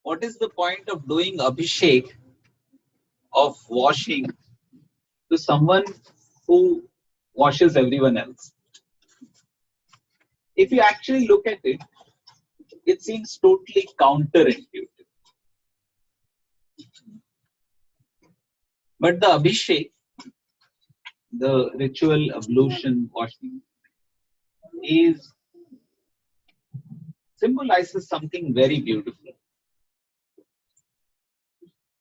What is the point of doing abhishek, of washing, to someone who washes everyone else? If you actually look at it, it seems totally counterintuitive. But the abhishek, the ritual ablution washing, is symbolizes something very beautiful.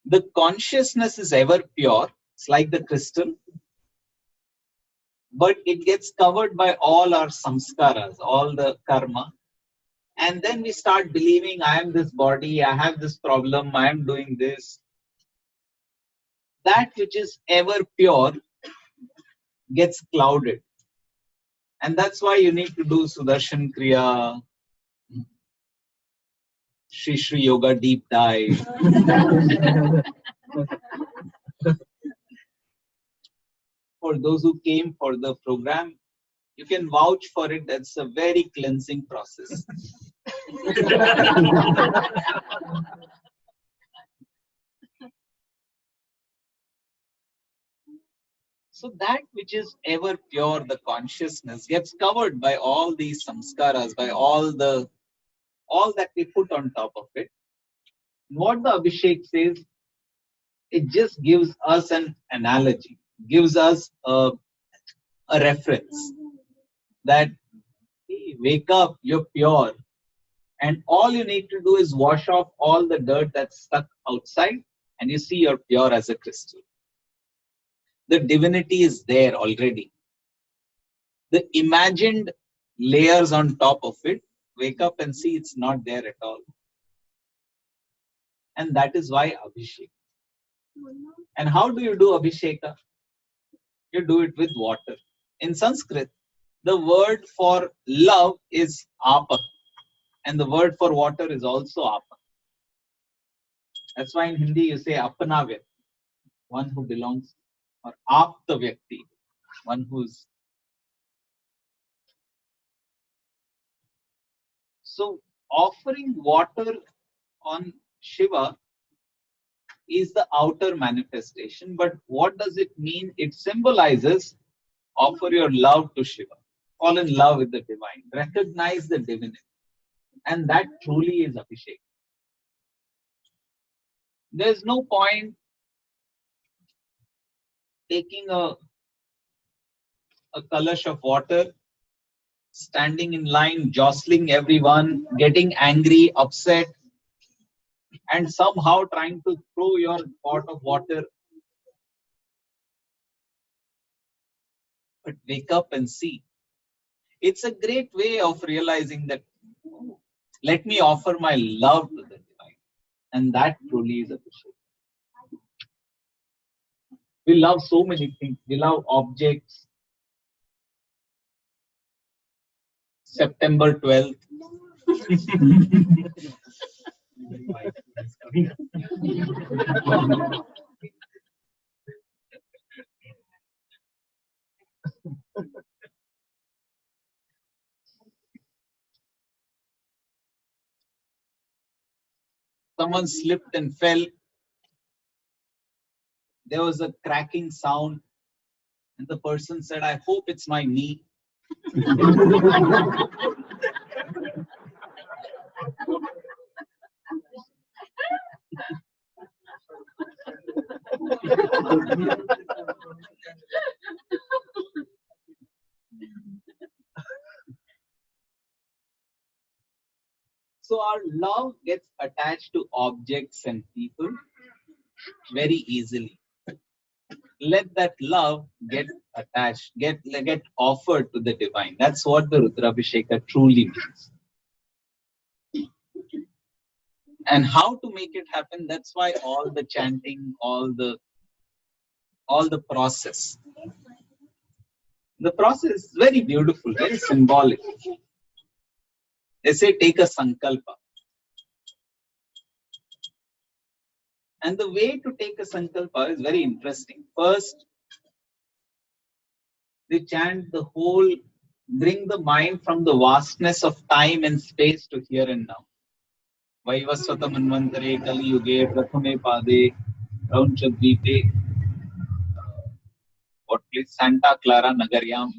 The consciousness is ever pure. It's like the crystal, but it gets covered by all our samskaras, all the karma. And then we start believing, I am this body, I have this problem, I am doing this. That which is ever pure gets clouded. And that's why you need to do Sudarshan Kriya, Shri Shri Yoga deep dive. For those who came for the program, you can vouch for it. That's a very cleansing process. So that which is ever pure, the consciousness, gets covered by all these samskaras, by all that we put on top of it. What the Abhishek says, it just gives us an analogy, gives us a reference that, hey, wake up, you're pure. And all you need to do is wash off all the dirt that's stuck outside, and you see you're pure as a crystal. The divinity is there already. The imagined layers on top of it, wake up and see it's not there at all. And that is why Abhishek. And how do you do Abhisheka? You do it with water. In Sanskrit, the word for love is apa, and the word for water is also apa. That's why in Hindi you say apna vyakti, one who belongs, or apta vyakti, one who's. So offering water on Shiva is the outer manifestation, but what does it mean? It symbolizes offer your love to Shiva, fall in love with the divine, recognize the divinity, and that truly is Abhishek. There's no point taking a kalash of water, standing in line, jostling everyone, getting angry, upset, and somehow trying to throw your pot of water. But wake up and see. It's a great way of realizing that, oh, let me offer my love to the divine. And that truly is Abhishek. We love so many things. We love objects. September 12th. Someone slipped and fell. There was a cracking sound, and the person said, I hope it's my knee. So our love gets attached to objects and people very easily. Let that love get attached, get offered to the divine. That's what the Rudrabhisheka truly means. And how to make it happen, that's why all the chanting, all the process. The process is very beautiful, very symbolic. They say take a Sankalpa. And the way to take a Sankalpa is very interesting. First, they chant the whole, bring the mind from the vastness of time and space to here and now. Vaivasvata Manvantare Kali Yuge Prathame Pade Raunchadvipe, what place? Santa Clara Nagaryam.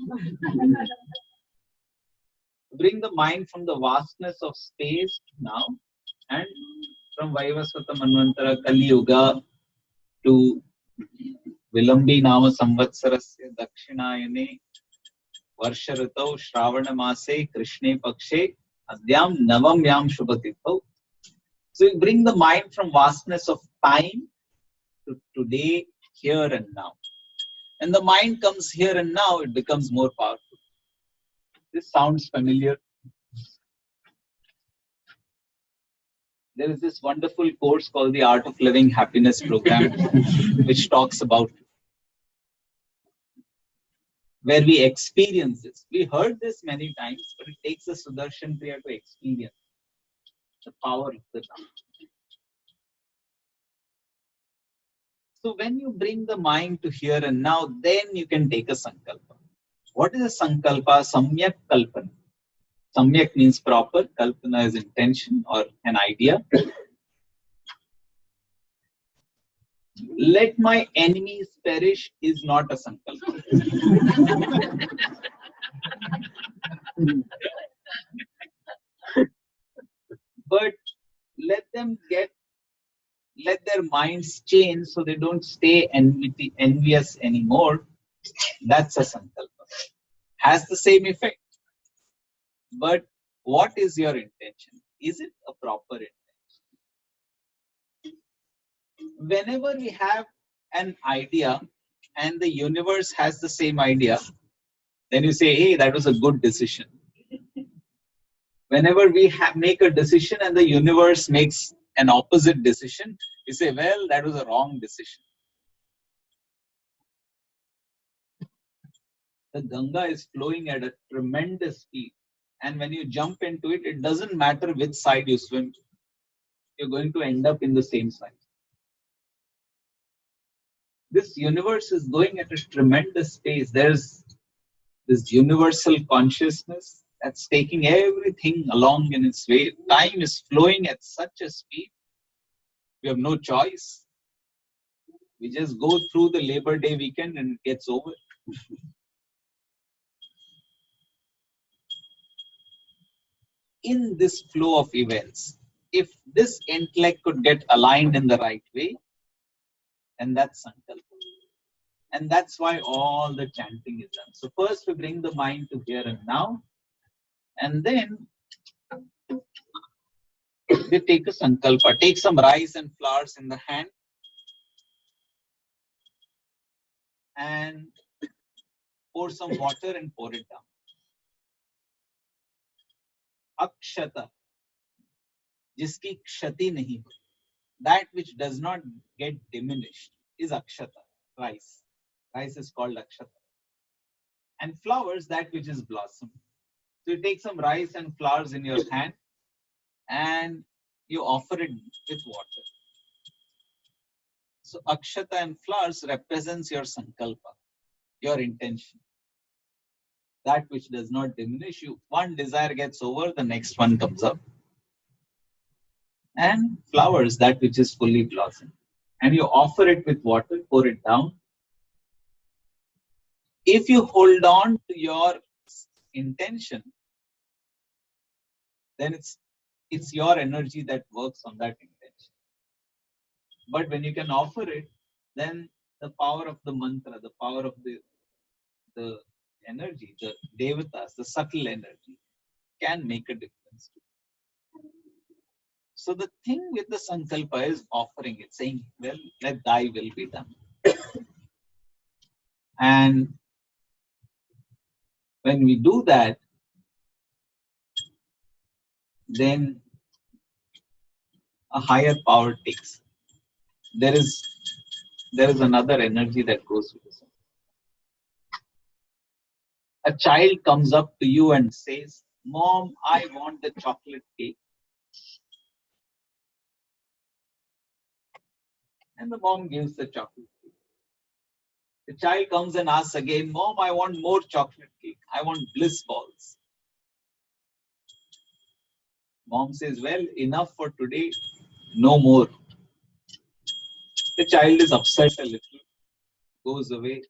Bring the mind from the vastness of space now, and from Vaivasvata Manvantara Kali Yuga to Vilambi Nama Samvatsarasya Dakshinayane Varsharatau Shravana Mase Krishne Pakshe Adyam Navamyam Shubhatitau. So you bring the mind from vastness of time to today, here and now. And the mind comes here and now, it becomes more powerful. This sounds familiar. There is this wonderful course called the Art of Living Happiness program, which talks about where we experience this. We heard this many times, but it takes a Sudarshan Kriya to experience the power of the Dhamma. So when you bring the mind to here and now, then you can take a Sankalpa. What is a Sankalpa? Samyak Kalpana. Samyak means proper, Kalpana is intention or an idea. Let my enemies perish is not a Sankalpa. But let their minds change so they don't stay envious anymore. That's a Sankalpa. Has the same effect. But what is your intention? Is it a proper intention? Whenever we have an idea and the universe has the same idea, then you say, hey, that was a good decision. Whenever we make a decision and the universe makes an opposite decision, you say, well, that was a wrong decision. The Ganga is flowing at a tremendous speed. And when you jump into it, it doesn't matter which side you swim to. You're going to end up in the same side. This universe is going at a tremendous pace. There's this universal consciousness that's taking everything along in its way. Time is flowing at such a speed. We have no choice. We just go through the Labor Day weekend and it gets over. In this flow of events, if this intellect could get aligned in the right way, and that's Sankalpa. And that's why all the chanting is done. So first we bring the mind to here and now, and then we take a Sankalpa. Take some rice and flowers in the hand and pour some water and pour it down. Akshata, jiski kshati nahi ho. That which does not get diminished is Akshata, rice. Rice is called Akshata. And flowers, that which is blossom. So you take some rice and flowers in your hand and you offer it with water. So Akshata and flowers represents your Sankalpa, your intention. That which does not diminish you. One desire gets over, the next one comes up. And flowers, that which is fully blossomed. And you offer it with water, pour it down. If you hold on to your intention, then it's your energy that works on that intention. But when you can offer it, then the power of the mantra, the power of the energy, the devatas, the subtle energy, can make a difference. So the thing with the Sankalpa is offering it, saying, well, let thy will be done. And when we do that, then a higher power takes. There is another energy that goes with this. A child comes up to you and says, Mom, I want the chocolate cake. And the mom gives the chocolate cake. The child comes and asks again, Mom, I want more chocolate cake. I want bliss balls. Mom says, well, enough for today, no more. The child is upset a little, goes away.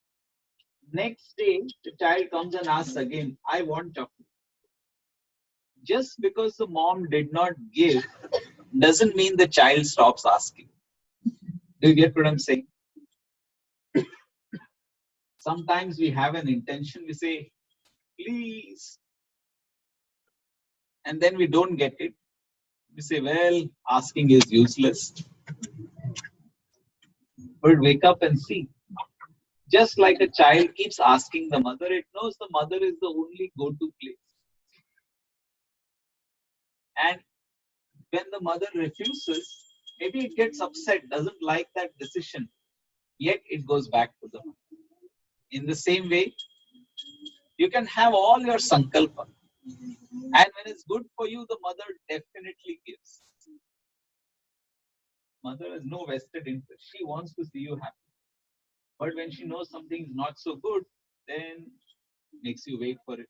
Next day, the child comes and asks again, I want chocolate. Just because the mom did not give doesn't mean the child stops asking. Do you get what I'm saying? Sometimes we have an intention, we say, please, and then we don't get it. We say, well, asking is useless. But wake up and see. Just like a child keeps asking the mother, it knows the mother is the only go-to place. And when the mother refuses, maybe it gets upset, doesn't like that decision, yet it goes back to the mother. In the same way, you can have all your Sankalpa. And when it's good for you, the mother definitely gives. Mother has no vested interest. She wants to see you happy. But when she knows something is not so good, then makes you wait for it.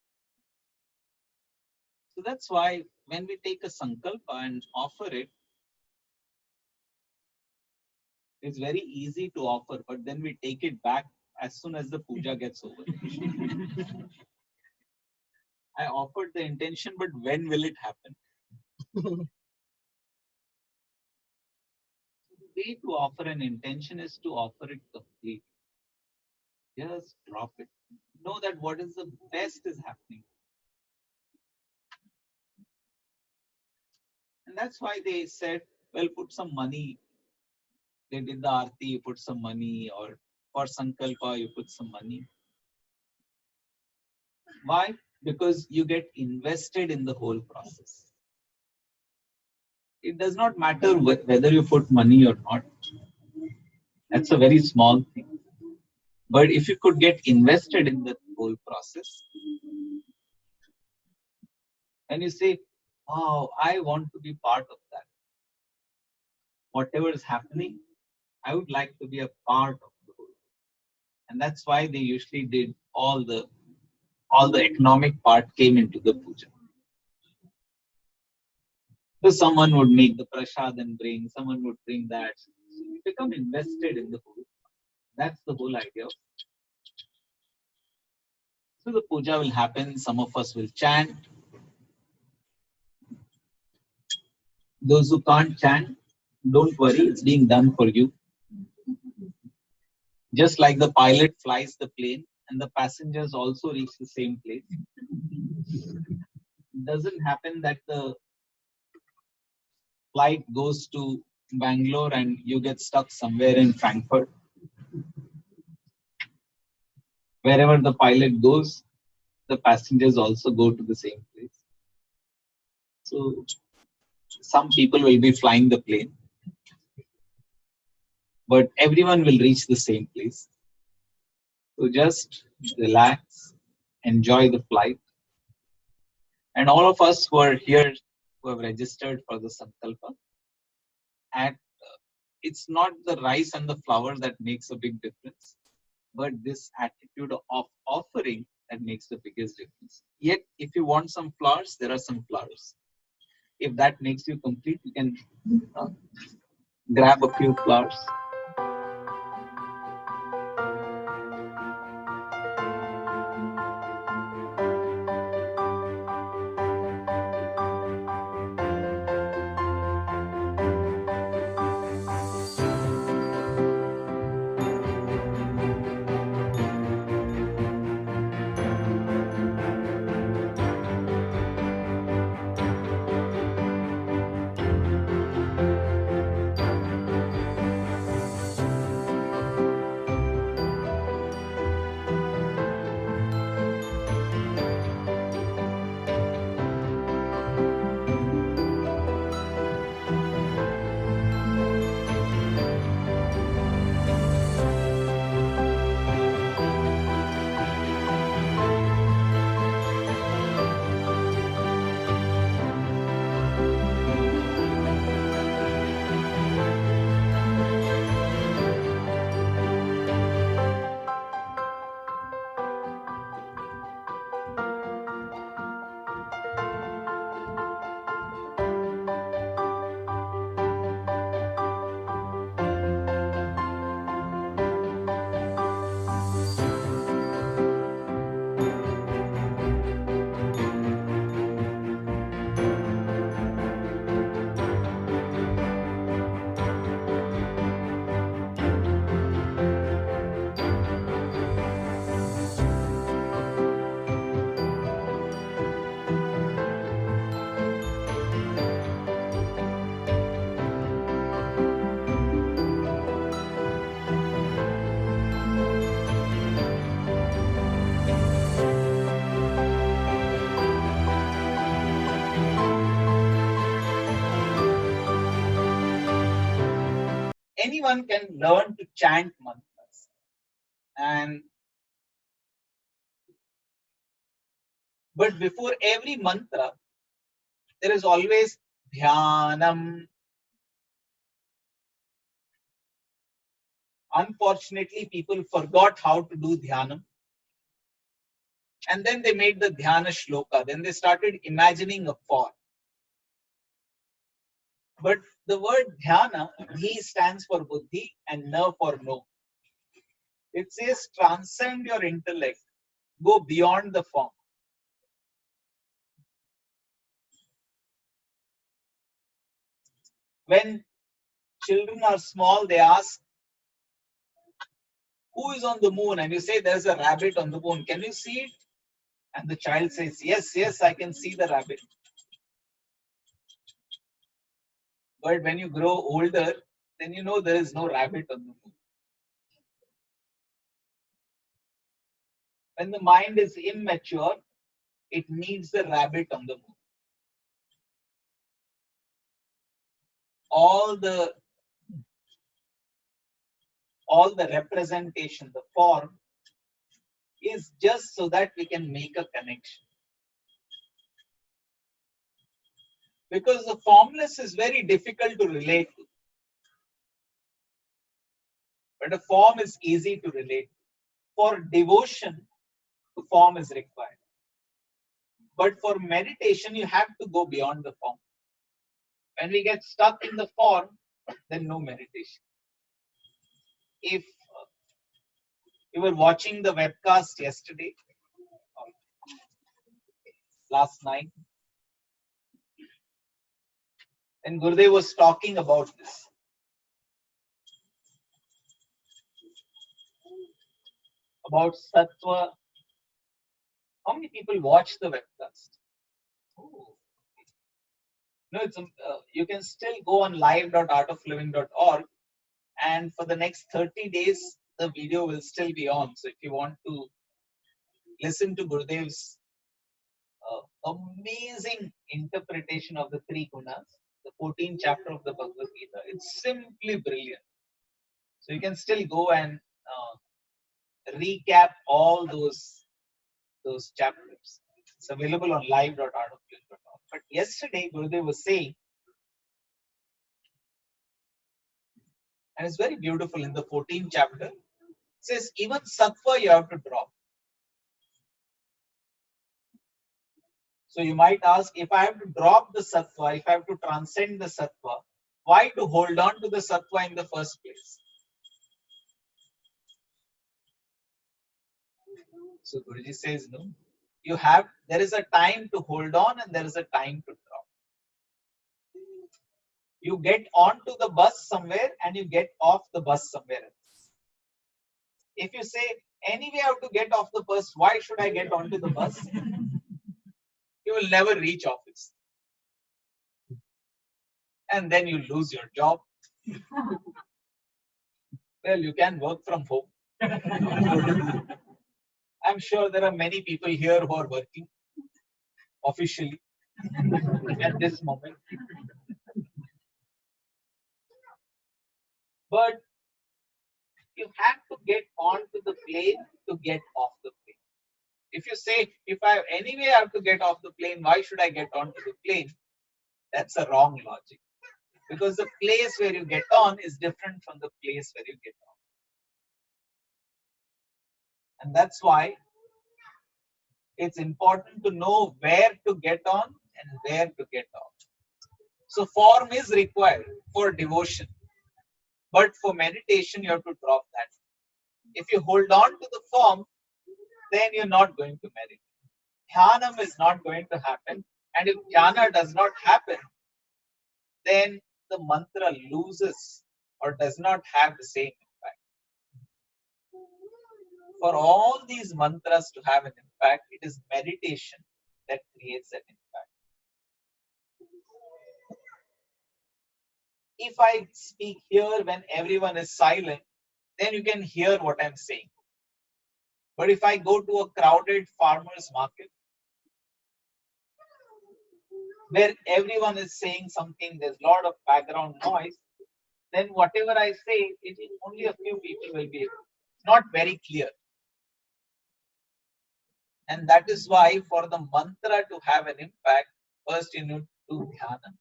So that's why when we take a Sankalpa and offer it, it's very easy to offer, but then we take it back as soon as the puja gets over. I offered the intention, but when will it happen? The way to offer an intention is to offer it complete. Just drop it. Know that what is the best is happening. And that's why they said, well, put some money. They did the arti, you put some money, or for Sankalpa, you put some money. Why? Because you get invested in the whole process. It does not matter whether you put money or not. That's a very small thing. But if you could get invested in the whole process, and you say, oh, I want to be part of that. Whatever is happening, I would like to be a part of the whole. And that's why they usually did all the economic part came into the puja. So someone would make the prasad and bring, someone would bring that. So you become invested in the whole. That's the whole idea. So the puja will happen, some of us will chant. Those who can't chant, don't worry, it's being done for you. Just like the pilot flies the plane and the passengers also reach the same place. It doesn't happen that the flight goes to Bangalore and you get stuck somewhere in Frankfurt. Wherever the pilot goes, the passengers also go to the same place. So some people will be flying the plane, but everyone will reach the same place. So just relax, enjoy the flight. And all of us who are here, who have registered for the Sankalpa, and it's not the rice and the flour that makes a big difference, but this attitude of offering that makes the biggest difference. Yet, if you want some flowers, there are some flowers. If that makes you complete, you can grab a few flowers. anyone can learn to chant mantras. But before every mantra, there is always dhyanam. Unfortunately, people forgot how to do dhyanam. And then they made the dhyana shloka. Then they started imagining a form. But the word dhyana, dhi stands for buddhi and na for no. It says transcend your intellect, go beyond the form. When children are small, they ask, who is on the moon? And you say, there's a rabbit on the moon. Can you see it? And the child says, yes, yes, I can see the rabbit. But when you grow older, then you know there is no rabbit on the moon. When the mind is immature, it needs the rabbit on the moon. All the representation, the form, is just so that we can make a connection. Because the formless is very difficult to relate to. But a form is easy to relate to. For devotion, the form is required. But for meditation, you have to go beyond the form. When we get stuck in the form, then no meditation. If you were watching the webcast yesterday, last night, and Gurudev was talking about this. About sattva. How many people watch the webcast? Oh. No, it's you can still go on live.artofliving.org, and for the next 30 days, the video will still be on. So if you want to listen to Gurudev's amazing interpretation of the three gunas, the 14th chapter of the Bhagavad Gita, it's simply brilliant. So you can still go and recap all those chapters. It's available on live.artofliving.org. But yesterday, Gurudev was saying, and it's very beautiful in the 14th chapter, it says even sattva you have to drop. So you might ask, if I have to drop the sattva, if I have to transcend the sattva, why to hold on to the sattva in the first place? So Guruji says, no, there is a time to hold on and there is a time to drop. You get onto the bus somewhere and you get off the bus somewhere else. If you say, anyway I have to get off the bus, why should I get onto the bus? You will never reach office. And then you lose your job. Well, you can work from home. I'm sure there are many people here who are working officially at this moment. But you have to get onto the plane to get off the plane. If you say, if I have to get off the plane, why should I get onto the plane? That's a wrong logic. Because the place where you get on is different from the place where you get off. And that's why it's important to know where to get on and where to get off. So form is required for devotion. But for meditation, you have to drop that. If you hold on to the form, then you're not going to meditate. Dhyanam is not going to happen. And if dhyana does not happen, then the mantra loses or does not have the same impact. For all these mantras to have an impact, it is meditation that creates that impact. If I speak here when everyone is silent, then you can hear what I'm saying. But if I go to a crowded farmer's market, where everyone is saying something, there's a lot of background noise, then whatever I say, it is only a few people will be able. It's not very clear. And that is why for the mantra to have an impact, first you need to do dhyana.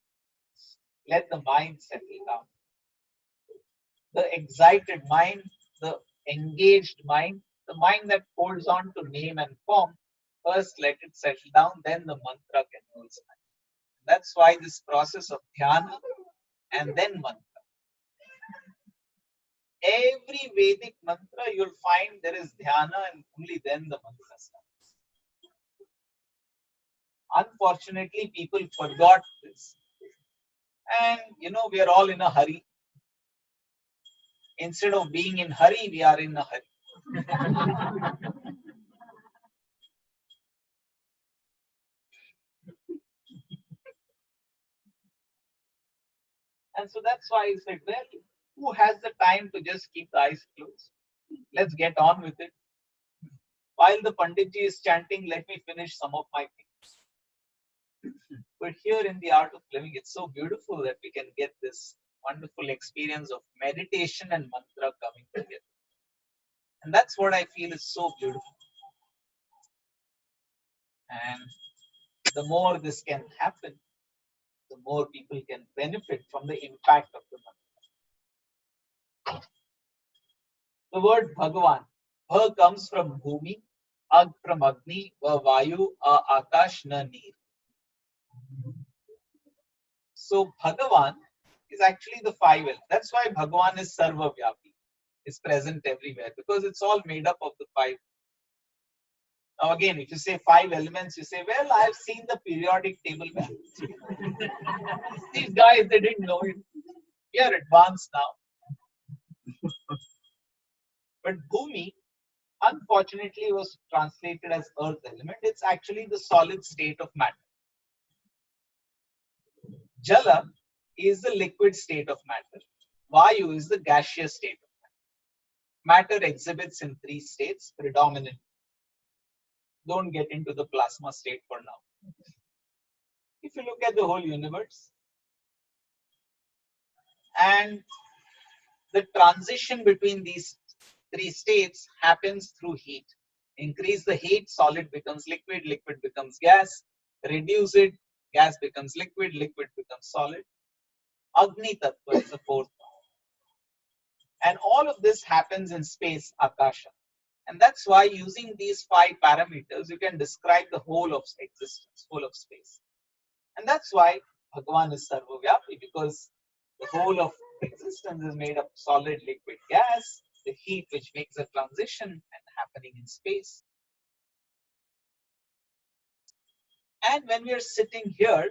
Let the mind settle down. The excited mind, the engaged mind, the mind that holds on to name and form, first let it settle down, then the mantra can also. That's why this process of dhyana and then mantra. Every Vedic mantra you'll find there is dhyana and only then the mantra starts. Unfortunately, people forgot this. And we are all in a hurry. Instead of being in hurry, we are in a hurry. And so that's why I said, well, who has the time to just keep the eyes closed? Let's get on with it. While the Panditji is chanting, let me finish some of my things. But here in the art of living, it's so beautiful that we can get this wonderful experience of meditation and mantra coming together. And that's what I feel is so beautiful. And the more this can happen, the more people can benefit from the impact of the mantra. The word Bhagavan, Bha comes from Bhumi, Ag from Agni, Vayu, Akash, Na Neer. So Bhagavan is actually the five elements. That's why Bhagavan is Sarva Vyapi, is present everywhere, because it's all made up of the five. Now again, if you say five elements, you say, well, I've seen the periodic table. These guys, they didn't know it. We are advanced now. But Bhumi, unfortunately, was translated as earth element. It's actually the solid state of matter. Jala is the liquid state of matter. Vayu is the gaseous state of matter. Matter exhibits in three states, predominant. Don't get into the plasma state for now. If you look at the whole universe, and the transition between these three states happens through heat. Increase the heat, solid becomes liquid, liquid becomes gas. Reduce it, gas becomes liquid, liquid becomes solid. Agni Tattva is the fourth one. And all of this happens in space, Akasha. And that's why using these five parameters, you can describe the whole of existence, whole of space. And that's why Bhagavan is Sarvavyapi, because the whole of existence is made of solid, liquid, gas, the heat which makes a transition and happening in space. And when we are sitting here,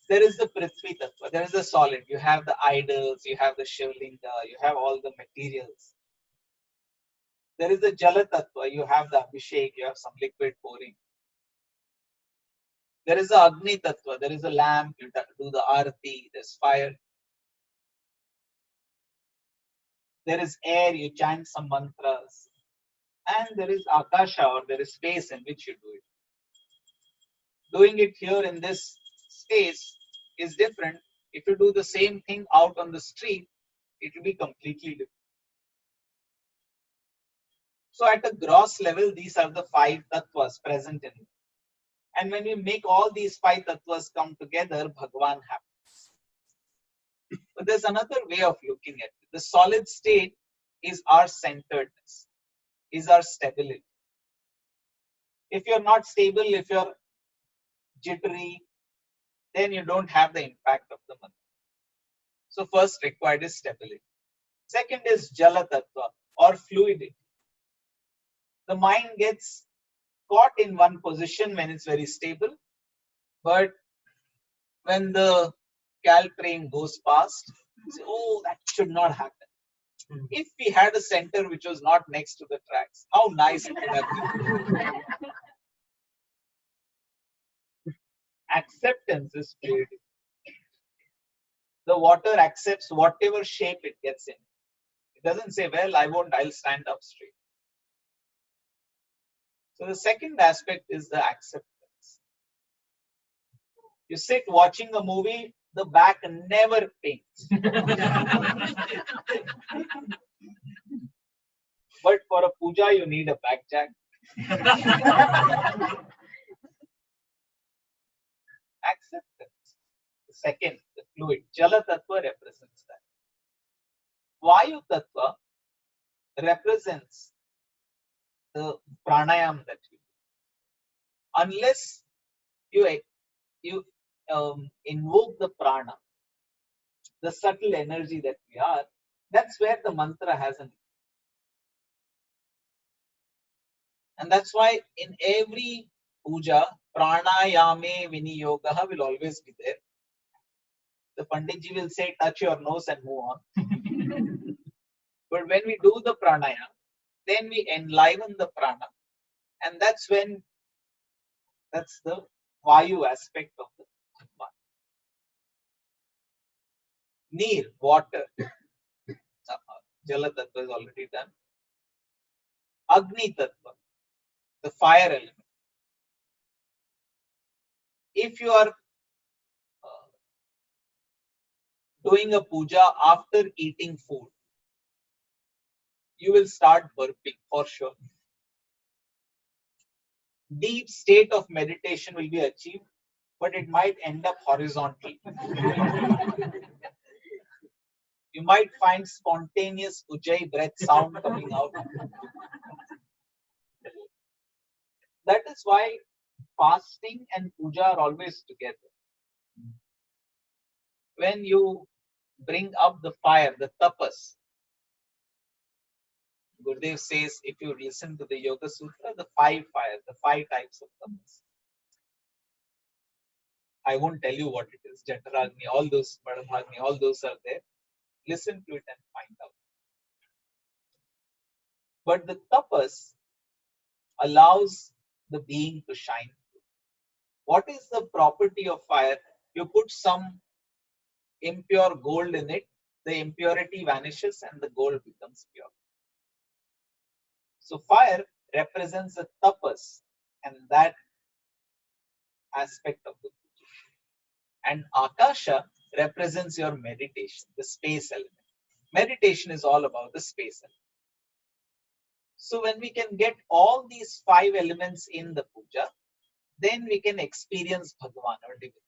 there is the Prithvi Tattva, there is the solid. You have the idols, you have the Shivlinga, you have all the materials. There is the Jala Tattva, you have the Abhishek, you have some liquid pouring. There is the Agni Tattva, there is a lamp, you do the Arati, there's fire. There is air, you chant some mantras. And there is Akasha, or there is space in which you do it. Doing it here in this space is different. If you do the same thing out on the street, it will be completely different. So at a gross level, these are the five tattvas present in it. And when we make all these five tattvas come together, Bhagavan happens. But there's another way of looking at it. The solid state is our centeredness, is our stability. If you're not stable, if you're jittery, then you don't have the impact of the mantra. So first required is stability. Second is Jala Tattva, or fluidity. The mind gets caught in one position when it's very stable, but when the train goes past, you say, oh, that should not happen. If we had a center which was not next to the tracks, how nice it would have been. Acceptance is fluidity. The water accepts whatever shape it gets in. It doesn't say, well, I'll stand up straight. So the second aspect is the acceptance. You sit watching a movie, the back never pains. But for a puja, you need a back jack. Acceptance. The second, the fluid. Jala Tattva represents that. Vayu Tattva represents the pranayam that you do. Unless you invoke the prana, the subtle energy that we are, that's where the mantra has an. And that's why in every puja, pranayame viniyogaha will always be there. The Panditji will say, touch your nose and move on. But when we do the pranayam, then we enliven the prana. And that's the vayu aspect of the Bhagwan. Neer, water. Jala Tattva is already done. Agni Tattva, the fire element. If you are doing a puja after eating food, you will start burping for sure. Deep state of meditation will be achieved, but it might end up horizontal. You might find spontaneous ujjayi breath sound coming out. That is why fasting and puja are always together. When you bring up the fire, the tapas, Gurudev says, if you listen to the Yoga Sutra, the 5 fires, the 5 types of tapas. I won't tell you what it is, Jataragni, all those, Madhagni, all those are there. Listen to it and find out. But the tapas allows the being to shine. What is the property of fire? You put some impure gold in it, the impurity vanishes and the gold becomes pure. So fire represents the tapas and that aspect of the puja. And akasha represents your meditation, the space element. Meditation is all about the space element. So when we can get all these 5 elements in the puja, then we can experience Bhagavan or divinity.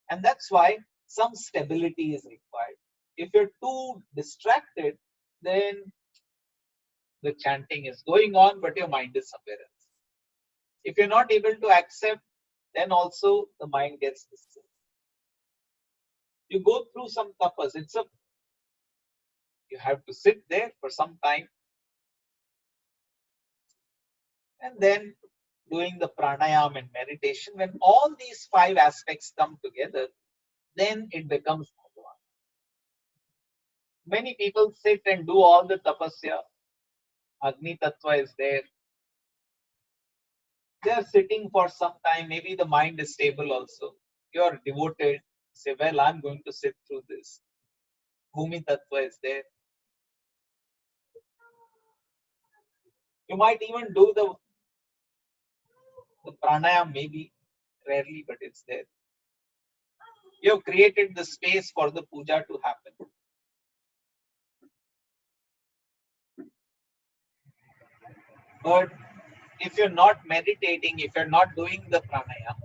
And that's why some stability is required. If you're too distracted, then the chanting is going on, but your mind is somewhere else. If you're not able to accept, then also the mind gets disturbed. You go through some tapas. You have to sit there for some time, and then doing the pranayam and meditation. When all these 5 aspects come together, then it becomes Bhagavan. Many people sit and do all the tapasya. Agni Tattva is there. They are sitting for some time. Maybe the mind is stable also. You are devoted. Say, well, I'm going to sit through this. Bhumi Tattva is there. You might even do the pranayam, maybe rarely, but it's there. You have created the space for the puja to happen. But if you're not meditating, if you're not doing the pranayam,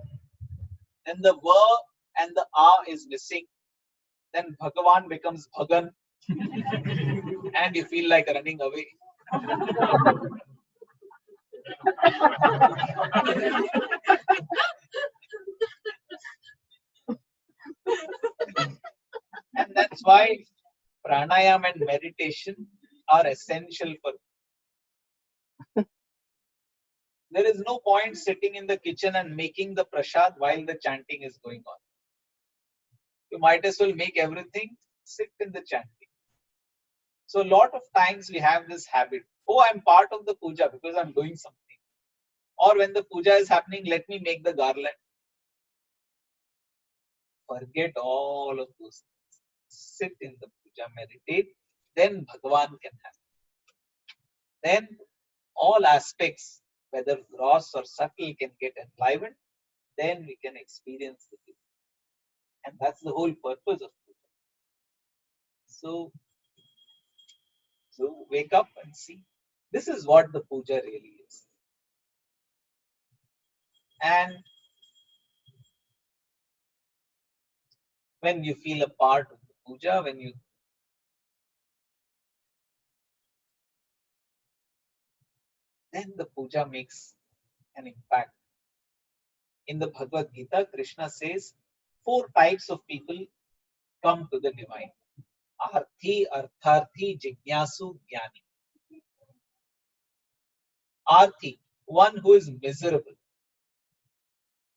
then the va and the a is missing. Then Bhagavan becomes Bhagan and you feel like running away. And that's why pranayam and meditation are essential for. There is no point sitting in the kitchen and making the prasad while the chanting is going on. You might as well make everything, sit in the chanting. So a lot of times we have this habit. Oh, I'm part of the puja because I'm doing something. Or when the puja is happening, let me make the garland. Forget all of those things. Sit in the puja, meditate, then Bhagavan can happen. Then all aspects, whether gross or subtle, can get enlivened. Then we can experience the divinity. And that's the whole purpose of puja. So wake up and see. This is what the puja really is. And when you feel a part of the puja, then the puja makes an impact. In the Bhagavad Gita, Krishna says 4 types of people come to the divine. Arthi, Artharthi, Jignasu, Jnani. Arthi, one who is miserable.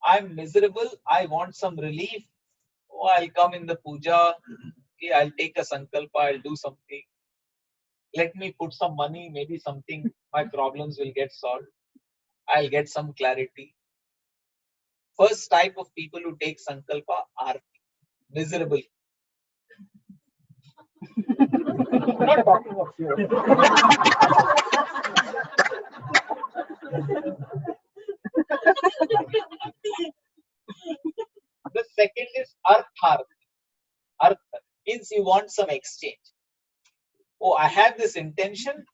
I'm miserable, I want some relief. Oh, I'll come in the puja, okay, I'll take a sankalpa, I'll do something. Let me put some money, maybe something, my problems will get solved. I'll get some clarity. First type of people who take sankalpa are miserable. I'm not talking of you. The second is artharth. Artha means you want some exchange. Oh, I have this intention.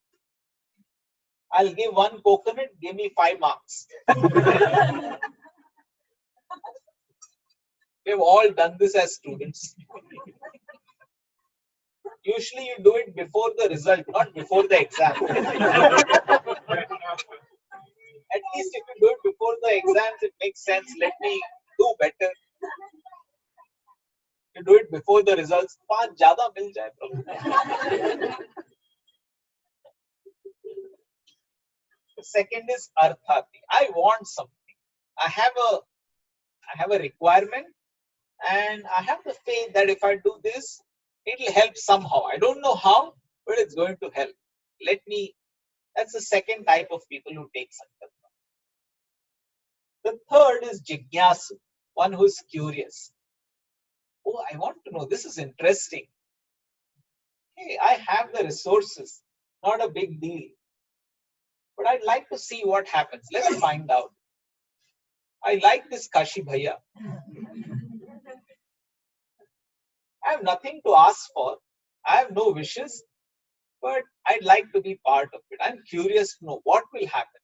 I'll give 1 coconut, give me 5 marks. We've all done this as students. Usually you do it before the result, not before the exam. At least if you do it before the exams, it makes sense. Let me do better. You do it before the results. 5 ज़्यादा मिल जाए प्रभु. The second is arthati. I want something. I have a requirement, and I have the faith that if I do this, it'll help somehow. I don't know how, but it's going to help. That's the second type of people who take sankalpa. The third is jignasu, one who is curious. Oh, I want to know, this is interesting. Hey, I have the resources, not a big deal. But I'd like to see what happens. Let's find out. I like this Kashi Bhaiya. I have nothing to ask for. I have no wishes, but I'd like to be part of it. I'm curious to know what will happen.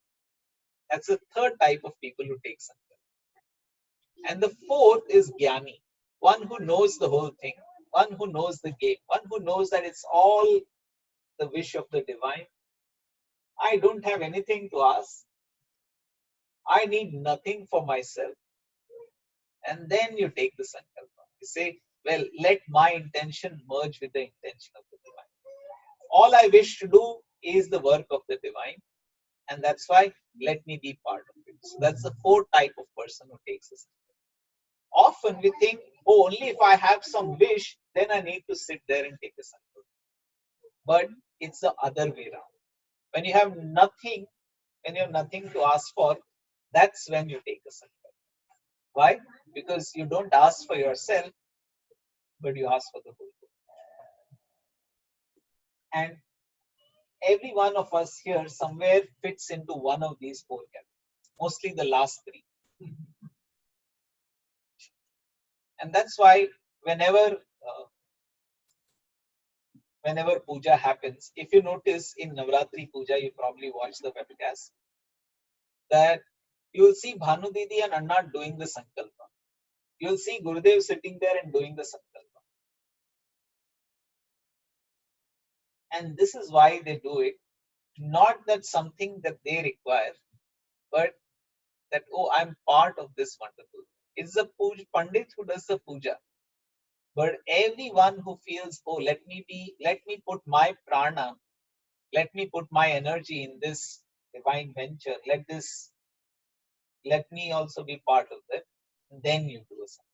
That's the third type of people who take sankalpa. And the fourth is Jnani, one who knows the whole thing, one who knows the game, one who knows that it's all the wish of the divine. I don't have anything to ask. I need nothing for myself. And then you take the sankalpa. You say, well, let my intention merge with the intention of the divine. All I wish to do is the work of the divine. And that's why let me be part of it. So that's the fourth type of person who takes a sankalpa. Often we think, oh, only if I have some wish, then I need to sit there and take a sankalpa. But it's the other way around. When you have nothing to ask for, that's when you take a sankalpa. Why? Because you don't ask for yourself, but you ask for the whole world. And every one of us here somewhere fits into one of these 4 categories, mostly the last 3. And that's why whenever puja happens, if you notice in Navratri puja, you probably watch the webcast, that you will see Bhanu Didi and Anna doing the sankalpa. You will see Gurudev sitting there and doing the sankalpa. And this is why they do it. Not that something that they require, but that, oh, I'm part of this wonderful. It's the puja, Pandit who does the puja. But everyone who feels, oh, let me put my prana, let me put my energy in this divine venture, let me also be part of that, then you do something.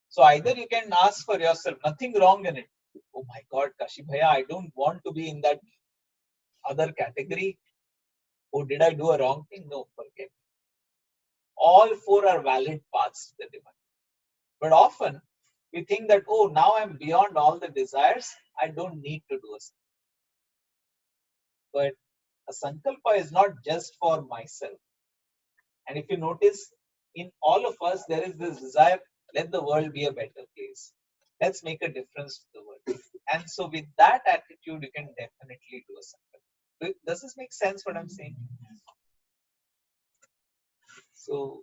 So either you can ask for yourself, nothing wrong in it. Oh my God, Kashi Bhaiya, I don't want to be in that other category. Oh, did I do a wrong thing? No, forget. All 4 are valid paths to the divine. But often we think that, oh, now I'm beyond all the desires, I don't need to do a sankalpa. But a sankalpa is not just for myself. And if you notice, in all of us, there is this desire, Let the world be a better place. Let's make a difference to the world. And so, with that attitude, you can definitely do a Sankalpa. Does this make sense what I'm saying? So,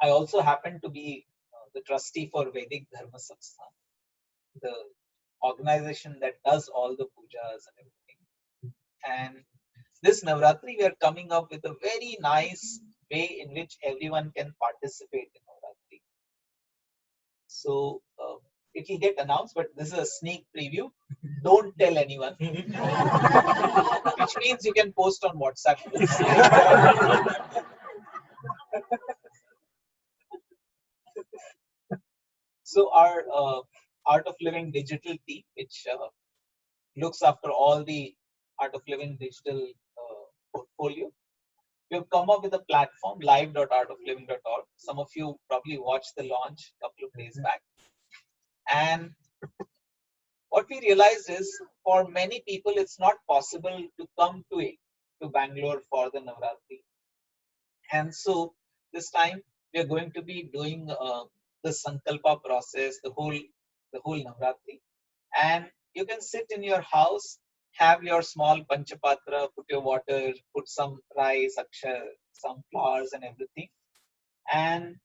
I also happen to be the trustee for Vedic Dharma Samsthan, the organization that does all the pujas and everything. And this Navratri, we are coming up with a very nice way in which everyone can participate in Navratri. So it will get announced, but this is a sneak preview. Don't tell anyone, which means you can post on WhatsApp. So our Art of Living digital team, which looks after all the Art of Living digital portfolio, we have come up with a platform, live.artofliving.org. Some of you probably watched the launch a couple of days back. And what we realized is for many people, it's not possible to come to Bangalore for the Navratri. And so this time we are going to be doing the Sankalpa process, the whole Navratri. And you can sit in your house, have your small panchapatra, put your water, put some rice, akshar, some flowers and everything. And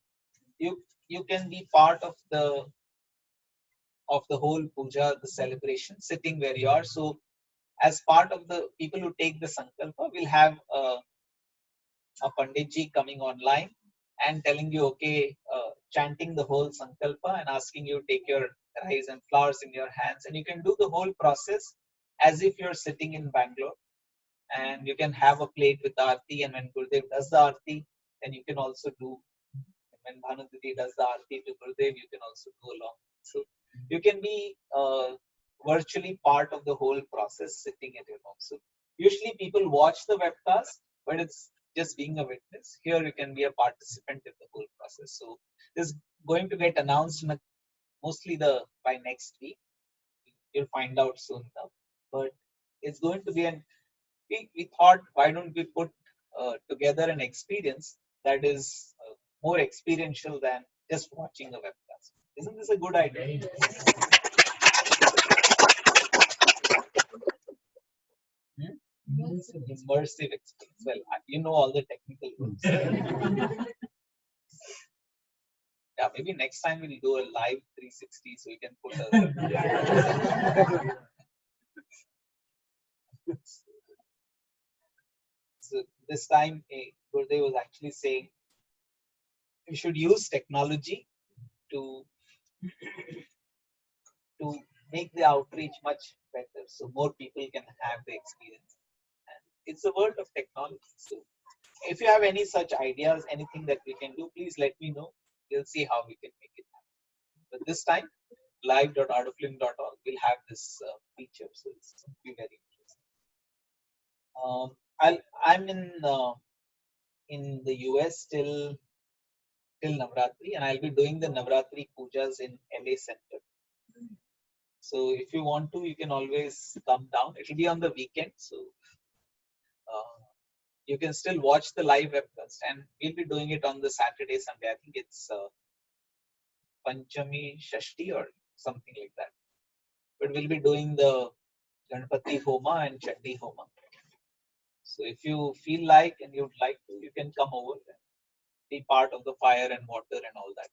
you can be part of the whole puja, the celebration, sitting where you are. So as part of the people who take the Sankalpa, we'll have a Panditji coming online and telling you, okay, chanting the whole Sankalpa and asking you take your rice and flowers in your hands. And you can do the whole process as if you're sitting in Bangalore. And you can have a plate with Aarti, and when Gurudev does the Aarti, then you can also do, when Bhanudidi does the Aarti to Gurudev, you can also go along. So you can be virtually part of the whole process sitting at your home. So usually people watch the webcast, but it's just being a witness. Here you can be a participant in the whole process. So this is going to get announced mostly by next week. You'll find out soon enough. But it's going to be we thought, why don't we put together an experience that is more experiential than just watching a webcast. Isn't this a good idea? Immersive experience. Well, you know all the technical words. Yeah, maybe next time we'll do a live 360 so we can put a. So this time, Gurudev was actually saying we should use technology to make the outreach much better, so more people can have the experience. And it's a world of technology. So if you have any such ideas, anything that we can do, please let me know. We'll see how we can make it happen. But this time, live.artofliving.org will have this feature, so it's be very interesting. I'm in the US till Navratri, and I'll be doing the Navratri pujas in LA Center. So if you want to, you can always come down. It will be on the weekend, so you can still watch the live webcast, and we'll be doing it on the Saturday, Sunday. I think it's Panchami, Shashti, or something like that. But we'll be doing the Ganpati Homa and Chandi Homa. So if you feel like and you'd like to, you can come over and be part of the fire and water and all that.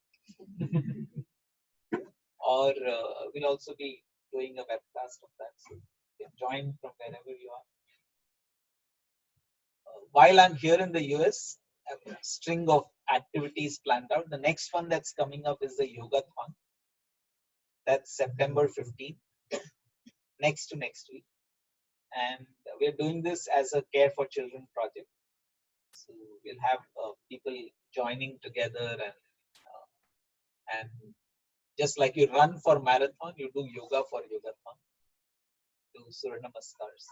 Or we'll also be doing a webcast of that. So you can join from wherever you are. While I'm here in the US, I have a string of activities planned out. The next one that's coming up is the Yogathon. That's September 15th, next to next week. And we're doing this as a Care for Children project. So we'll have people joining together, and just like you run for marathon, you do yoga for Yogathon, do Surya Namaskars.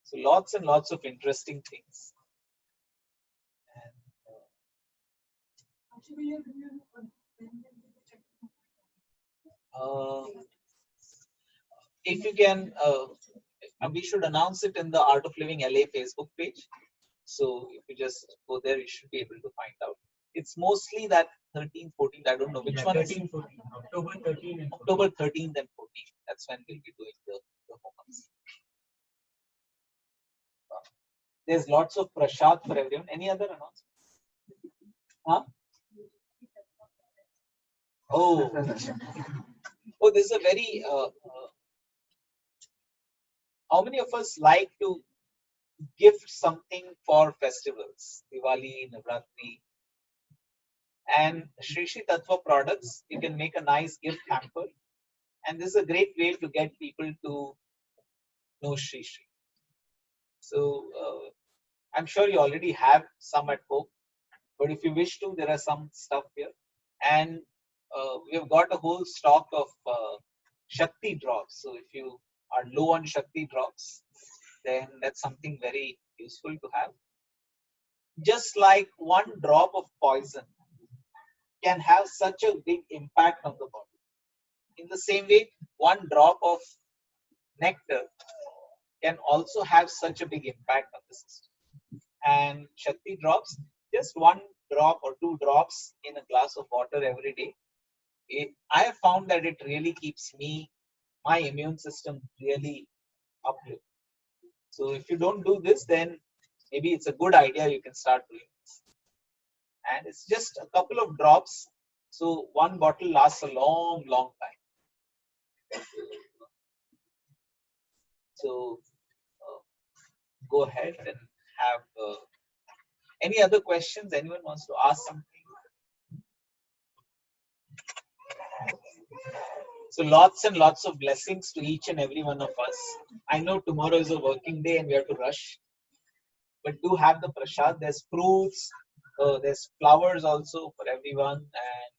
So lots and lots of interesting things. If you can, we should announce it in the Art of Living LA Facebook page. So if you just go there, you should be able to find out. It's mostly that 13, 14. I don't know which one. 13, 14. October 13 and 14. October 13th and 14th. That's when we'll be doing the homams. There's lots of prasad for everyone. Any other announcement? Huh? Oh, oh, this is a very. How many of us like to gift something for festivals? Diwali, Navratri, and Shri Shri Tattva products. You can make a nice gift hamper, and this is a great way to get people to know Shri Shri. So I'm sure you already have some at home, but if you wish to, there are some stuff here, and we have got a whole stock of Shakti drops. So if you are low on Shakti drops, then that's something very useful to have. Just like one drop of poison can have such a big impact on the body. In the same way, one drop of nectar can also have such a big impact on the system. And Shakti drops, just one drop or two drops in a glass of water every day, I have found that it really keeps my immune system really uplifted. So if you don't do this, then maybe it's a good idea you can start doing this. And it's just a couple of drops. So one bottle lasts a long, long time. So go ahead and have any other questions? Anyone wants to ask something? So lots and lots of blessings to each and every one of us. I know tomorrow is a working day and we have to rush, but do have the prasad. There's fruits, there's flowers also for everyone, and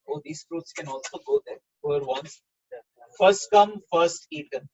oh, these fruits can also go there. Whoever wants, first come, first eaten.